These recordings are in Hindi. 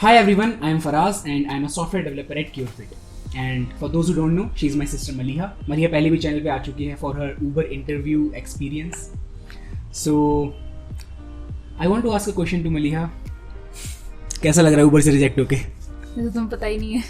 Hi everyone, I am Fraz and I am a software developer at Curefit. And for those who don't know, she is my sister Maliha. Maliha पहले भी चैनल पे आ चुकी है for her Uber interview experience. So I want to ask a question to Maliha. कैसा लग रहा है Uber से रिजेक्ट होके? तो तुम्हें पता ही नहीं है.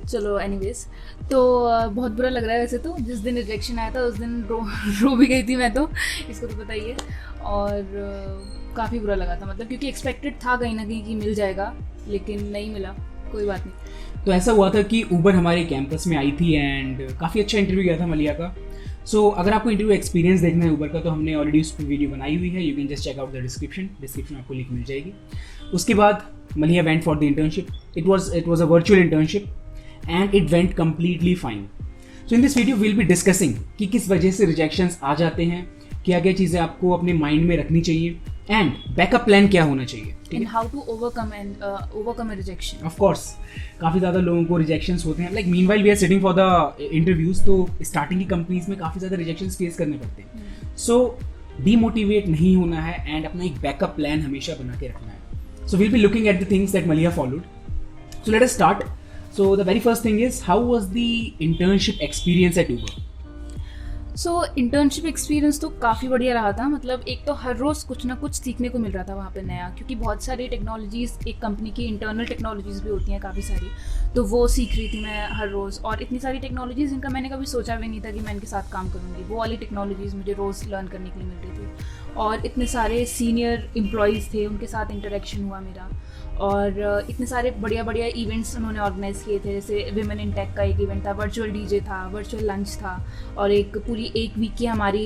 चलो एनीवेज, तो बहुत बुरा लग रहा है वैसे तो. जिस दिन रिजेक्शन आया था उस दिन रो भी गई थी मैं तो, इसको तो पता ही है. और काफ़ी बुरा लगा था, मतलब क्योंकि एक्सपेक्टेड था कहीं ना कहीं कि मिल जाएगा, लेकिन नहीं मिला. कोई बात नहीं. तो ऐसा हुआ था कि ऊबर हमारे कैंपस में आई थी एंड काफ़ी अच्छा इंटरव्यू गया था मलिया का. सो अगर आपको इंटरव्यू एक्सपीरियंस देखना है ऊबर का तो हमने ऑलरेडी उस पर वीडियो बनाई हुई है. You can just check out the description आपको लिंक मिल जाएगी. उसके बाद Maliya went for the internship. It was a virtual internship and it went completely fine. So in this video will be discussing कि किस वजह से रिजेक्शंस आ जाते हैं, क्या क्या चीज़ें आपको अपने माइंड में रखनी चाहिए एंड बैकअप प्लान क्या होना चाहिए, and how to overcome a rejection. Of course काफ़ी ज़्यादा लोगों को रिजेक्शंस होते हैं. Like meanwhile we are sitting for the interviews, तो स्टार्टिंग की कंपनीज में काफ़ी ज़्यादा रिजेक्शंस फेस करने पड़ते हैं. सो डीमोटिवेट नहीं होना है एंड अपना एक बैकअप प्लान हमेशा बना के रखना है. So we'll be looking at the things that Maliya followed. So let us start. So the very first thing is how was the internship experience at Uber. So internship experience तो काफ़ी बढ़िया रहा था. मतलब एक तो हर रोज़ कुछ ना कुछ सीखने को मिल रहा था वहाँ पे नया, क्योंकि बहुत सारी टेक्नोलॉजीज़, एक कंपनी की इंटरनल टेक्नोलॉजीज़ भी होती हैं काफ़ी सारी, तो वो सीख रही थी मैं हर रोज़. और इतनी सारी टेक्नोलॉजीज़ जिनका मैंने कभी सोचा भी नहीं था कि मैं इनके साथ काम करूँगी, वो वाली टेक्नोलॉजीज़ मुझे रोज़ लर्न करने के लिए मिल रही थी. और इतने सारे सीनियर एम्प्लॉयज़ थे, उनके साथ इंटरेक्शन हुआ मेरा. और इतने सारे बढ़िया बढ़िया इवेंट्स उन्होंने ऑर्गेनाइज किए थे. जैसे विमेन इन टेक का एक इवेंट था, वर्चुअल डीजे था, वर्चुअल लंच था, और एक पूरी एक वीक की हमारी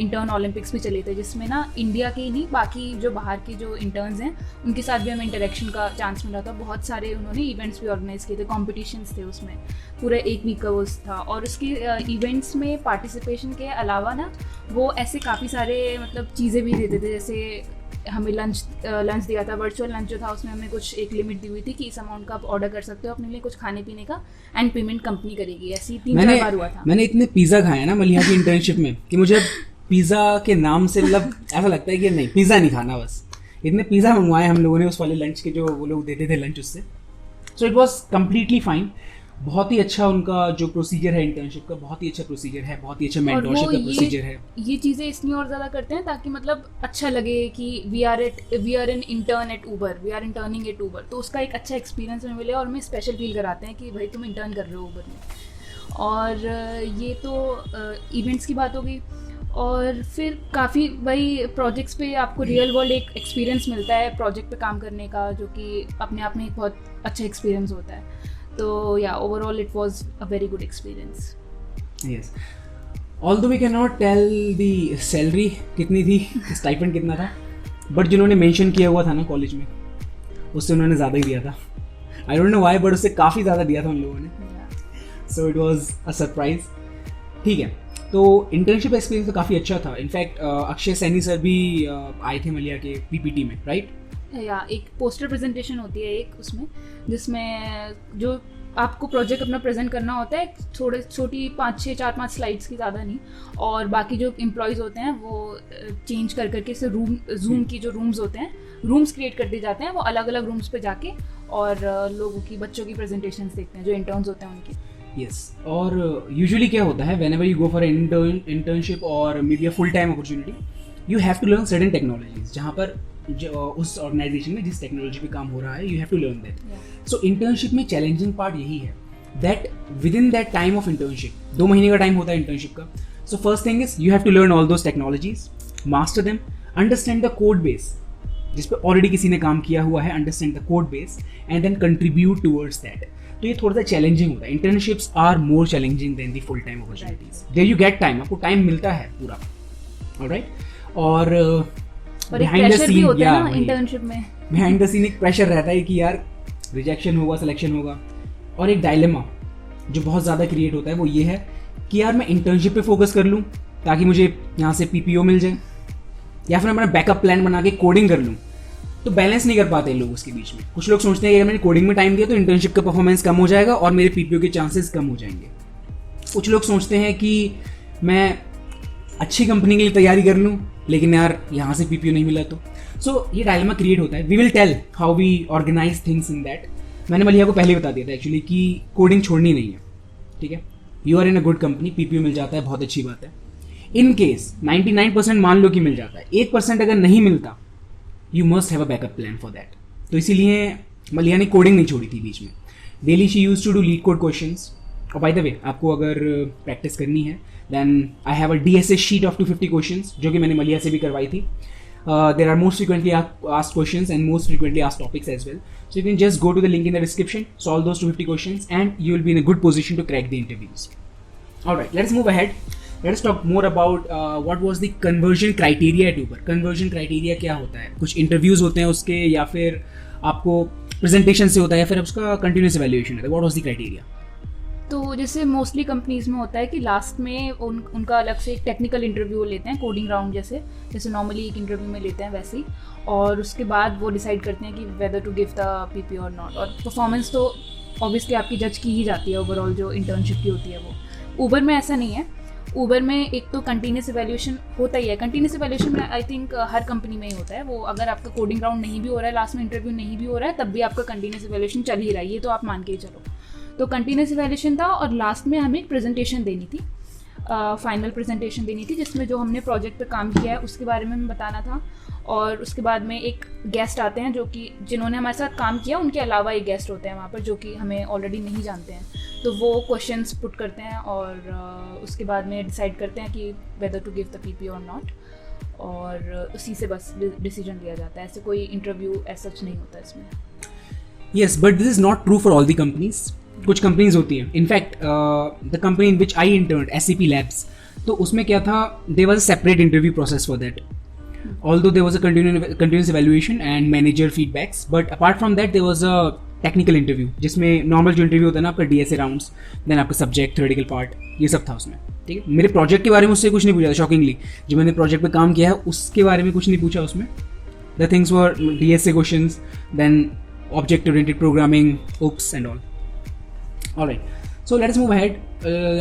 इंटर्न ओलंपिक्स भी चले थे, जिसमें ना इंडिया के ही नहीं बाकी जो बाहर के जो इंटर्न्स हैं उनके साथ भी हमें इंटरेक्शन का चांस मिला था. बहुत सारे उन्होंने इवेंट्स भी ऑर्गेनाइज किए थे, कॉम्पिटिशन्स थे उसमें. पूरा एक वीक का वो था. और उसके इवेंट्स में पार्टिसिपेशन के अलावा ना वो ऐसे काफ़ी सारे मतलब चीज़ें भी देते थे. जैसे हमें लंच दिया था, वर्चुअल लंच जो था उसमें हमें कुछ एक लिमिट दी हुई थी कि इस अमाउंट का आप ऑर्डर कर सकते हो अपने लिए कुछ खाने पीने का, एंड पेमेंट कंपनी करेगी. ऐसी 3-4 बार हुआ था. मैंने इतने पिज़्ज़ा खाए ना मलिया की इंटर्नशिप में कि मुझे पिज़्ज़ा के नाम से मतलब ऐसा लगता है कि नहीं, पिज़्ज़ा नहीं खाना. बस इतने पिज़्ज़ा मंगवाए हम लोगों ने उस वाले लंच के जो वो लोग देते थे लंच उससे. So it was completely fine. बहुत ही अच्छा उनका जो प्रोसीजर है इंटर्नशिप का, बहुत ही अच्छा प्रोसीजर है, बहुत ही अच्छा मेंटरशिप का प्रोसीजर है. ये चीज़ें इसलिए और ज़्यादा करते हैं ताकि मतलब अच्छा लगे कि we are an intern at Uber, we are interning at Uber. तो उसका एक अच्छा एक्सपीरियंस हमें मिले और हमें स्पेशल फील कराते हैं कि भाई तुम इंटर्न कर रहे हो ऊबर में. और ये तो इवेंट्स की बात हो गई. और फिर काफ़ी भाई प्रोजेक्ट्स पे आपको रियल वर्ल्ड एक एक्सपीरियंस मिलता है प्रोजेक्ट पे काम करने का, जो कि अपने आप में एक बहुत अच्छा एक्सपीरियंस होता है. तो या overall it was a very good experience. Yes, although we can not tell the salary कितनी थी, स्टाइपेंड कितना था, बट जिन्होंने मेंशन किया हुआ था ना कॉलेज में उससे उन्होंने ज़्यादा ही दिया था. I don't know why, but उससे काफ़ी ज़्यादा दिया था उन लोगों ने. So it was a surprise. ठीक है, तो इंटर्नशिप एक्सपीरियंस तो काफ़ी अच्छा था. इनफैक्ट अक्षय सैनी सर भी आए थे मलिया के पीपीटी में, राइट? या एक पोस्टर प्रेजेंटेशन होती है एक उसमें, जिसमें जो आपको प्रोजेक्ट अपना प्रेजेंट करना होता है, थोड़े छोटी 4-5 स्लाइड्स की, ज़्यादा नहीं. और बाकी जो एम्प्लॉयज़ होते हैं वो चेंज कर करके से जूम की जो रूम्स होते हैं, रूम्स क्रिएट कर दिए जाते हैं. वो अलग अलग रूम्स पे जाके और लोगों की, बच्चों की प्रेजेंटेशंस देखते हैं जो इंटर्न्स होते हैं उनकी. यस, और यूजुअली क्या होता है, whenever you go for internship और मे be a full time opportunity, you have to learn certain technologies. जहाँ पर उस ऑर्गेनाइजेशन में जिस टेक्नोलॉजी पे काम हो रहा है, you have to learn that. So internship में चैलेंजिंग पार्ट यही है that within that time of internship, 2 महीने का टाइम होता है इंटर्नशिप का. So first thing is you have to learn all those technologies, master them, understand the code base जिस पे ऑलरेडी किसी ने काम किया हुआ है, understand the code base and then contribute towards that. तो ये थोड़ा सा चैलेंजिंग होता है. Internships are more challenging than the full time opportunities. There you get time, आपको टाइम मिलता है पूरा. ऑलराइट, और बिहाइंड द सीन इंटर्नशिप में बिहाइंड द सीन एक प्रेशर रहता है कि यार रिजेक्शन होगा, सिलेक्शन होगा. और एक डायलेमा जो बहुत ज़्यादा क्रिएट होता है वो ये है कि यार मैं इंटर्नशिप पे फोकस कर लूँ ताकि मुझे यहाँ से पीपीओ मिल जाए, या फिर मैं बैकअप प्लान बना के कोडिंग कर लूँ. तो बैलेंस नहीं कर पाते लोग उसके बीच में. कुछ लोग सोचते हैं कि अगर मैंने कोडिंग में टाइम दिया तो इंटर्नशिप का परफॉर्मेंस कम हो जाएगा और मेरे पीपीओ के चांसेस कम हो जाएंगे. कुछ लोग सोचते हैं कि मैं अच्छी कंपनी के लिए तैयारी कर लूँ लेकिन यार यहाँ से पीपीओ नहीं मिला तो. सो ये डायलेमा क्रिएट होता है. We will tell how we organize things in that. मैंने मलिया को पहले बता दिया था एक्चुअली कि कोडिंग छोड़नी नहीं है. ठीक है, you are in a good company, PPO मिल जाता है, बहुत अच्छी बात है. इन केस 99% मान लो कि मिल जाता है, 1% अगर नहीं मिलता, you must have a backup plan for that. तो इसीलिए मलिया ने कोडिंग नहीं छोड़ी थी बीच में. Daily she use to do leet code questions. और बाय द वे, आपको अगर प्रैक्टिस करनी है then I have a DSA sheet of 250 questions जो कि मैंने मलिया से भी करवाई थी. There are most frequently asked questions and most frequently asked topics as well. So you can just go to the link in the description, solve those 250 questions, and you will be in a good position to crack the interviews. Alright, let's move ahead. Let's talk more about what was the conversion criteria at Uber. Conversion criteria क्या होता है? कुछ interviews होते हैं उसके, या फिर आपको presentation से होता है, या फिर उसका continuous evaluation होता है. What was the criteria? तो जैसे मोस्टली कंपनीज में होता है कि लास्ट में उनका अलग से एक टेक्निकल इंटरव्यू लेते हैं, कोडिंग राउंड जैसे नॉर्मली एक इंटरव्यू में लेते हैं वैसे ही, और उसके बाद वो डिसाइड करते हैं कि whether to give the PP or not. और परफॉर्मेंस तो ऑब्वियसली आपकी जज की ही जाती है ओवरऑल जो इंटर्नशिप की होती है वो. ऊबर में ऐसा नहीं है. ऊबर में एक तो कंटिन्यूस इवैल्यूएशन होता ही है. कंटिन्यूस इवैल्यूएशन में आई थिंक हर कंपनी में ही होता है वो. अगर आपका कोडिंग राउंड नहीं भी हो रहा है, लास्ट में इंटरव्यू नहीं भी हो रहा है, तब भी आपका कंटिन्यूस इवैल्यूएशन चल ही रहा है, ये तो आप मान के ही चलो. तो कंटिन्यूस इवैल्यूएशन था और लास्ट में हमें एक प्रेजेंटेशन देनी थी, फाइनल प्रेजेंटेशन देनी थी, जिसमें जो हमने प्रोजेक्ट पे काम किया है उसके बारे में हमें बताना था. और उसके बाद में एक गेस्ट आते हैं जो कि जिन्होंने हमारे साथ काम किया, उनके अलावा एक गेस्ट होते हैं वहाँ पर जो कि हमें ऑलरेडी नहीं जानते हैं. तो वो क्वेश्चंस पुट करते हैं और उसके बाद में डिसाइड करते हैं कि whether to give the PP or not, और उसी से बस डिसीजन लिया जाता है. ऐसे कोई इंटरव्यू ऐसा सच नहीं होता इसमें. Yes, but this is not true for all the companies. कुछ कंपनीज होती हैं. In fact the company in which I intern, SCP Labs, तो उसमें क्या था, there was a separate interview process for that. Although there was a continuous evaluation and manager feedbacks, but apart from that there was a technical interview जिसमें नॉर्मल जो इंटरव्यू होता है ना आपका, DSA राउंड्स, देन आपका सब्जेक्ट, थ्योरेटिकल पार्ट, ये सब था उसमें. ठीक है, मेरे प्रोजेक्ट के बारे में उससे कुछ नहीं पूछा था. शॉकिंगली जो मैंने प्रोजेक्ट पे काम किया है उसके बारे में कुछ नहीं पूछा उसमें. The things were DSA questions, then object oriented programming, oops and all. Alright, so let us move ahead.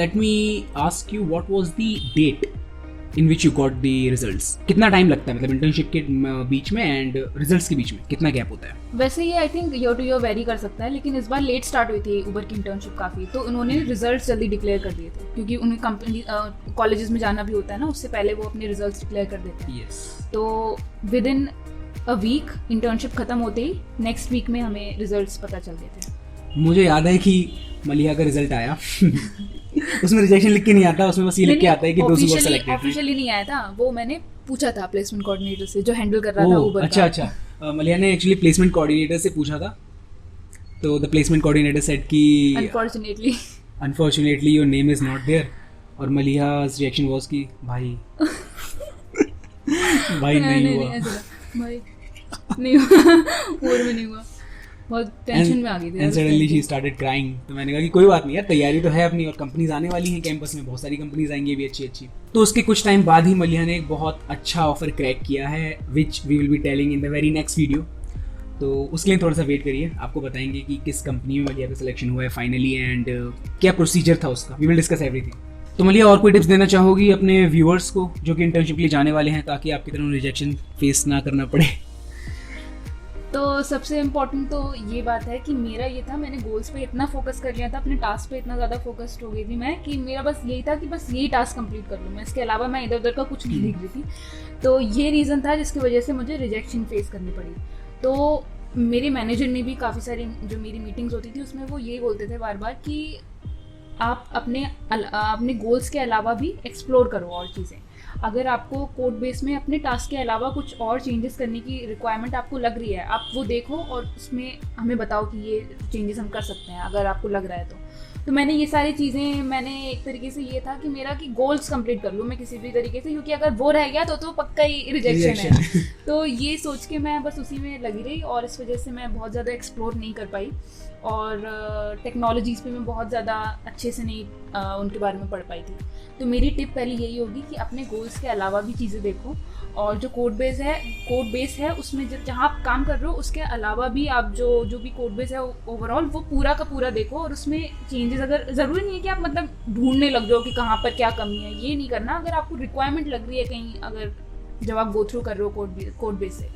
Let me ask you, what was the date in which you got the results? कितना टाइम लगता है मतलब इंटर्नशिप के बीच में एंड रिजल्ट्स के बीच में कितना गैप होता है? वैसे ये I think year two year very कर सकता है, लेकिन इस बार लेट स्टार्ट हुई थी ऊबर की इंटर्नशिप काफ़ी, तो उन्होंने रिजल्ट्स जल्दी डिक्लेयर कर दिए थे क्योंकि उन्हें कंपनी कॉलेजेस में जाना भी होता है ना, उससे पहले वो अपने रिजल्ट्स डिक्लेयर कर देते हैं. तो within a week internship खत्म होते ही नेक्स्ट वीक में हमें रिजल्ट्स पता चल गए थे. मुझे याद है कि मलिया का रिजल्ट आया उसमें रिजेक्शन लिख के नहीं आता, उसमें बस ये लिख के आता है कि 200 सेलेक्टेड हैं. ऑफिशियली नहीं आया था वो, मैंने पूछा था प्लेसमेंट कोऑर्डिनेटर से जो हैंडल कर रहा था ऊबर का. अच्छा, मलिया ने एक्चुअली प्लेसमेंट कोऑर्डिनेटर से पूछा था. तो द प्लेसमेंट कोऑर्डिनेटर सेड कि unfortunately your name is not there, और मलिया's रिएक्शन वाज कि भाई नहीं हुआ भाई नहीं हुआ और में नहीं हुआ. बहुत टेंशन में आ गई थी. And suddenly she started crying. तो मैंने कहा कि कोई बात नहीं यार, तैयारी तो है अपनी, और कंपनीज आने वाली हैं कैंपस में, बहुत सारी कंपनीज आएंगी भी अच्छी. तो उसके कुछ टाइम बाद ही मलिया ने एक बहुत अच्छा ऑफर क्रैक किया है, which we will be telling in the very next video. तो उसके लिए थोड़ा सा वेट करिए, आपको बताएंगे कि किस कंपनी में मलिया का सिलेक्शन हुआ है फाइनली एंड क्या प्रोसीजर था उसका. We will discuss everything. तो मलिया और कोई टिप्स देना चाहोगी अपने व्यूअर्स को जो कि इंटर्नशिप के लिए जाने वाले हैं, ताकि आपकी तरह रिजेक्शन फेस ना करना पड़े? तो सबसे इम्पोर्टेंट तो ये बात है कि मेरा ये था, मैंने गोल्स पे इतना फोकस कर लिया था, अपने टास्क पे इतना ज़्यादा फोकस्ड हो गई थी मैं कि मेरा बस यही था कि बस यही टास्क कंप्लीट कर लूँ मैं, इसके अलावा मैं इधर उधर का कुछ नहीं देख रही थी. तो ये रीज़न था जिसकी वजह से मुझे रिजेक्शन फेस करनी पड़ी. तो मेरे मैनेजर ने भी काफ़ी सारी जो मेरी मीटिंग्स होती थी उसमें वो यही बोलते थे बार बार कि आप अपने गोल्स के अलावा भी एक्सप्लोर करो और चीज़ें. अगर आपको कोड बेस में अपने टास्क के अलावा कुछ और चेंजेस करने की रिक्वायरमेंट आपको लग रही है, आप वो देखो और उसमें हमें बताओ कि ये चेंजेस हम कर सकते हैं अगर आपको लग रहा है तो मैंने ये सारी चीज़ें, मैंने एक तरीके से ये था कि मेरा कि गोल्स कंप्लीट कर लूँ मैं किसी भी तरीके से, क्योंकि अगर वो रह गया तो पक्का ही रिजेक्शन है. तो ये सोच के मैं बस उसी में लगी रही और इस वजह से मैं बहुत ज़्यादा एक्सप्लोर नहीं कर पाई और टेक्नोलॉजीज़ पे मैं बहुत ज़्यादा अच्छे से नहीं उनके बारे में पढ़ पाई थी. तो मेरी टिप पहली यही होगी कि अपने गोल्स के अलावा भी चीज़ें देखो, और जो कोड बेस है उसमें जहाँ आप काम कर रहे हो उसके अलावा भी आप जो भी कोड बेस है ओवरऑल वो पूरा का पूरा देखो, और उसमें चेंजेस अगर ज़रूरी नहीं है कि आप मतलब ढूंढने लग जाओ कि कहाँ पर क्या कमी है, ये नहीं करना. अगर आपको रिक्वायरमेंट लग रही है कहीं, अगर जब आप गो थ्रू कर रहे हो कोड बेस से,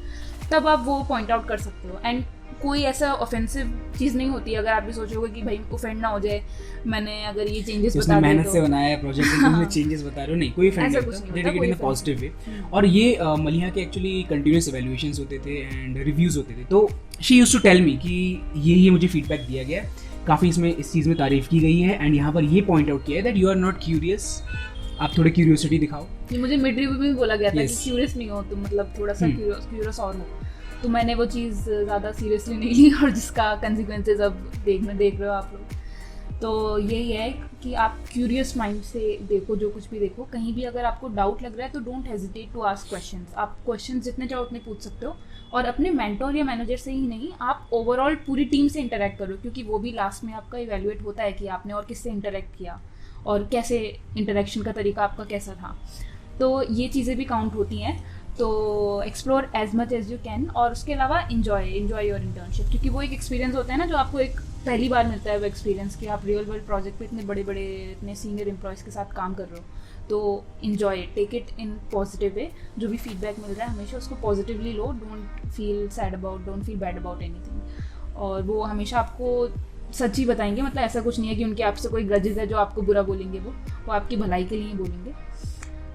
तब आप वो पॉइंट आउट कर सकते हो। एंड कोई ऐसा ऑफेंसिव चीज़ नहीं होती अगर आप भी सोचोगे कि भाई ऑफेंड ना हो जाए, मैंने अगर ये चेंजेस बता दिए तो मेहनत से बनाया है प्रोजेक्ट, तुमने चेंजेस बता रहे हो, नहीं कोई ऑफेंड नहीं होता, डेडिकेटेड इन पॉजिटिव वे। और ये मलिहा के एक्चुअली कंटिन्यूअस इवैल्यूएशंस होते थे एंड रिव्यूज होते थे, तो she used to tell me कि ये मुझे फीडबैक दिया गया है, काफ़ी इसमें इस चीज़ में तारीफ की गई है, एंड यहाँ पर ये पॉइंट आउट किया है that you are not curious, आप थोड़ी क्यूरियोसिटी दिखाओ। ये मुझे मिड रिव्यू में भी बोला गया था कि क्यूरियस नहीं हो तुम, मतलब थोड़ा सा क्यूरियस और हो, तो मैंने वो चीज़ ज़्यादा सीरियसली नहीं ली, और जिसका कंसिक्वेंसेज अब देख रहे हो आप लोग। तो यही है कि आप क्यूरियस माइंड से देखो, जो कुछ भी देखो, कहीं भी अगर आपको डाउट लग रहा है तो don't hesitate to ask questions. आप क्वेश्चंस जितने चाहो उतने पूछ सकते हो, और अपने मेंटोर या मैनेजर से ही नहीं, आप ओवरऑल पूरी टीम से इंटरेक्ट करो, क्योंकि वो भी लास्ट में आपका इवैल्यूएट होता है कि आपने और किससे इंटरेक्ट किया और कैसे इंटरेक्शन का तरीका आपका कैसा था। तो ये चीज़ें भी काउंट होती हैं। तो explore as much as you can, और उसके अलावा इन्जॉय योर इंटर्नशिप, क्योंकि वो एक एक्सपीरियंस होता है ना जो आपको एक पहली बार मिलता है, वो एक्सपीरियंस कि आप रियल वर्ल्ड प्रोजेक्ट पे इतने बड़े इतने सीनियर एम्प्लॉयज़ के साथ काम कर रहे हो। तो enjoy, take it in positive way, जो भी फीडबैक मिल रहा है हमेशा उसको पॉजिटिवली लो, don't feel sad about, don't feel bad about anything. और वो हमेशा आपको सच ही बताएंगे, मतलब ऐसा कुछ नहीं है कि उनके आपसे कोई ग्रजेस है जो आपको बुरा बोलेंगे, वो आपकी भलाई के लिए ही बोलेंगे।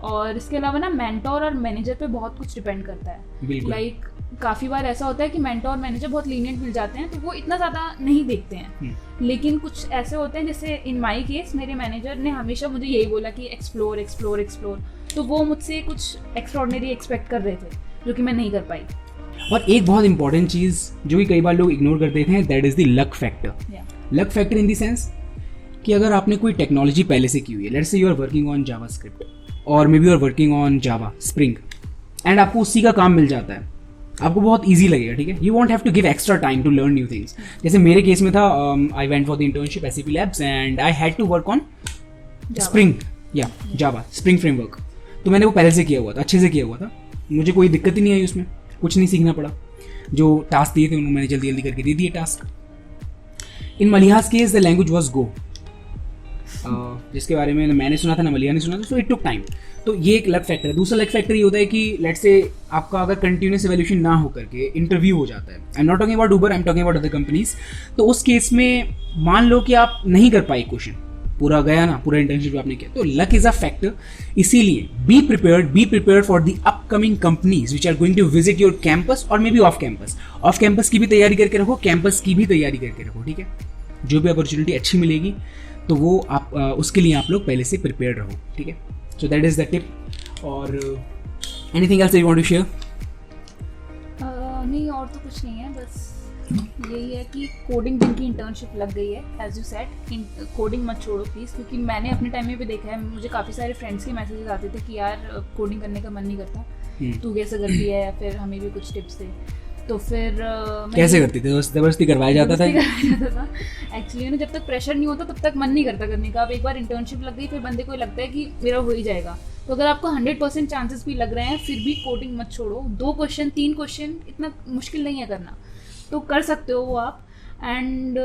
और इसके अलावा ना मेंटोर और मैनेजर पे बहुत कुछ डिपेंड करता है। लाइक काफ़ी बार ऐसा होता है कि मेंटोर और मैनेजर बहुत लीनियंट मिल जाते हैं, तो वो इतना ज़्यादा नहीं देखते हैं। लेकिन कुछ ऐसे होते हैं, जैसे इन माई केस मेरे मैनेजर ने हमेशा मुझे यही बोला कि एक्सप्लोर, तो वो मुझसे कुछ एक्स्ट्राऑर्डिनरी एक्सपेक्ट कर रहे थे जो कि मैं नहीं कर पाई। और एक बहुत इंपॉर्टेंट चीज़ जो कि कई बार लोग इग्नोर कर देते हैं, that is the luck factor. Luck factor in the sense कि अगर आपने कोई टेक्नोलॉजी पहले से की हुई है, let's say you are working on JavaScript और मे be you are working on Java Spring, and आपको उसी का काम मिल जाता है, आपको बहुत ईजी लगेगा, ठीक है, you won't have to give extra time to learn new things. जैसे मेरे केस में था, I went for the internship SAP labs and I had to work on Spring या जावा स्प्रिंग फ्रेमवर्क, तो मैंने वो पहले से किया हुआ था, अच्छे से किया हुआ था, मुझे कोई दिक्कत ही नहीं आई उसमें, कुछ नहीं सीखना पड़ा, जो टास्क दिए थे उन्होंने मैंने जल्दी जल्दी करके दे दिए task. In Maliha's case the language was Go, जिसके बारे में मैंने सुना था ना मलिहा ने सुना था, सो इट टुक टाइम। तो ये एक लक फैक्टर है। दूसरा लक फैक्टर ये होता है कि लेट्स से आपका अगर कंटिन्यूस इवैल्यूएशन ना हो करके इंटरव्यू हो जाता है, I am not talking about Uber, I am talking about other companies, तो उस केस में मान लो कि आप नहीं कर पाए क्वेश्चन, पूरा गया ना, पूरा इंटर्नशिप आपने किया, तो लक इज अ फैक्टर। इसीलिए be prepared for the upcoming companies which are going to visit your campus और मे बी ऑफ कैंपस की भी तैयारी करके रखो, कैंपस की भी तैयारी करके रखो, ठीक है। जो भी अपॉर्चुनिटी अच्छी मिलेगी तो वो आप उसके लिए आप लोग पहले से प्रिपेयर्ड रहो, ठीक है। So that is the tip. और anything else you want to share? नहीं, और तो कुछ नहीं है, बस यही है कि कोडिंग जिनकी इंटर्नशिप लग गई है, एज यू सेड, कोडिंग मत छोड़ो प्लीज़, क्योंकि मैंने अपने टाइम में भी देखा है, मुझे काफ़ी सारे फ्रेंड्स के मैसेजेस आते थे कि यार कोडिंग करने का मन नहीं करता, तू कैसे करती है, या फिर हमें भी कुछ टिप्स दे। तो फिर कैसे करती थी? जबरदस्ती करवाया जाता था एक्चुअली ना, जब तक प्रेशर नहीं होता तब तक मन नहीं करता करने का। अब एक बार इंटर्नशिप लग गई, फिर बंदे को लगता है कि मेरा हो ही जाएगा। तो अगर आपको 100% चांसेस भी लग रहे हैं, फिर भी कोडिंग मत छोड़ो। 2 क्वेश्चन 3 क्वेश्चन इतना मुश्किल नहीं है करना, तो कर सकते हो वो आप। एंड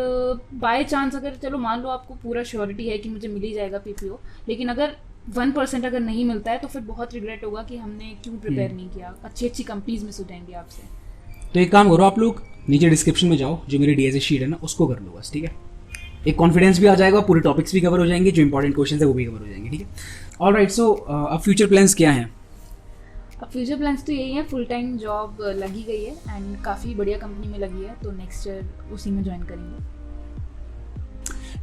बाय चांस अगर चलो मान लो आपको पूरा श्योरिटी है कि मुझे मिल ही जाएगा PPO, लेकिन अगर 1% अगर नहीं मिलता है तो फिर बहुत रिग्रेट होगा कि हमने क्यों प्रिपेयर नहीं किया। अच्छी कंपनीज में सुझाएंगे आपसे। तो एक काम करो, आप लोग नीचे डिस्क्रिप्शन में जाओ, जो मेरी DSA शीट है ना उसको कर लो बस, ठीक है। एक कॉन्फिडेंस भी आ जाएगा, पूरे टॉपिक्स भी कवर हो जाएंगे, जो इंपॉर्टेंट क्वेश्चन है वो भी कवर हो जाएंगे, ठीक है। ऑलराइट, सो अब फ्यूचर प्लान्स क्या हैं? अब फ्यूचर प्लान्स तो यही है, फुल टाइम जॉब लगी गई है एंड काफ़ी बढ़िया कंपनी में लगी है, तो नेक्स्ट ईयर उसी में ज्वाइन करेंगे।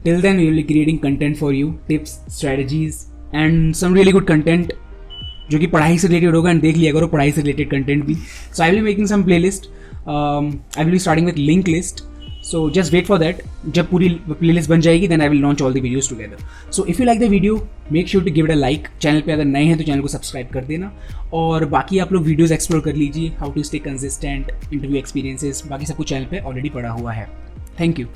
Till then we will be creating content for you, tips, strategies and some really good content जो कि पढ़ाई से रिलेटेड होगा, एंड देख लिया करो पढ़ाई से रिलेटेड कंटेंट भी। So I will be making some playlist, I will be starting with link list, so just wait for that. जब पूरी प्ले लिस्ट बन जाएगी then I will launch all the videos together. So if you like the video make sure to give it a like. Channel पे अगर नए हैं तो चैनल को सब्सक्राइब कर देना, और बाकी आप लोग वीडियोज़ एक्सप्लोर कर लीजिए, how to stay consistent, interview experiences, बाकी सब कुछ चैनल पे ऑलरेडी पड़ा हुआ है। Thank you.